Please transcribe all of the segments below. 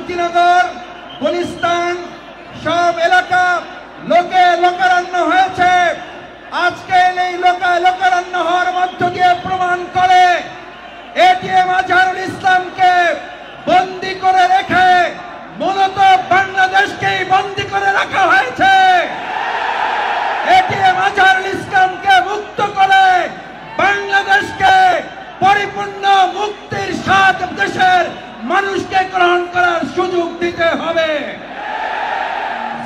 শান্তিনগর, গুলিস্তান সব এলাকা লোকে লোকারণ্য হয়েছে। আজকে এই লোকারণ্য হওয়ার মধ্য দিয়ে প্রমাণ করে এটিএম আজহারুল ইসলামকে বন্দী করে রেখে মূলত বাংলাদেশকেই বন্দী করে রাখা হয়েছে। এটিএম আজহারুল ইসলামকে মুক্ত করে বাংলাদেশকে পরিপূর্ণ মুক্তির স্বাদ দেশের মানুষকে গ্রহণ করার সুযোগ দিতে হবে।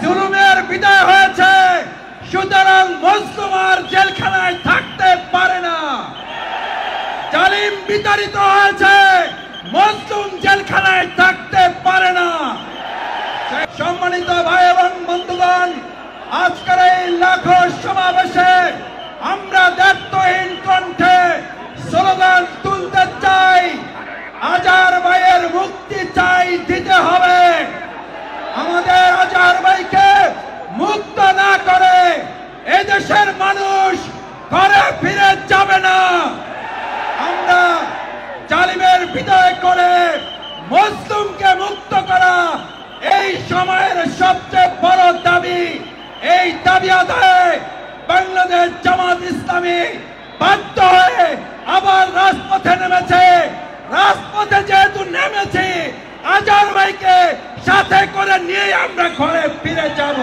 জুলুমের বিদায় হয়েছে, সুতরাং মজলুম আর জেলখানায় থাকতে পারে না। জালিম বিতাড়িত হয়েছে, মজলুম জেলখানায় থাকতে পারে না। সম্মানিত ভাই এবং বন্ধুগণ, আজকের এই লাখো সমাবেশে আমরা দায়িত্বহীন কণ্ঠে স্লোগান তুলতে চাই, আজহার ভাইয়ের মুক্তি চাই, দিতে হবে। আমাদের আজহার ভাইকে মুক্ত না করে এদেশের মানুষ ঘরে ফিরে যাবে না। আমরা জালিমের বিদায় করে মজলুমকে মুক্ত করা এই সময়ের সবচেয়ে বড় দাবি। এই দাবি আদায়ে বাংলাদেশ জামাত ইসলামী বাধ্য হয়ে আবার রাজপথে নেমেছে। রাজপথে যেহেতু নেমেছি, আজহার ভাইকে সাথে করে নিয়ে আমরা ঘরে ফিরে যাব।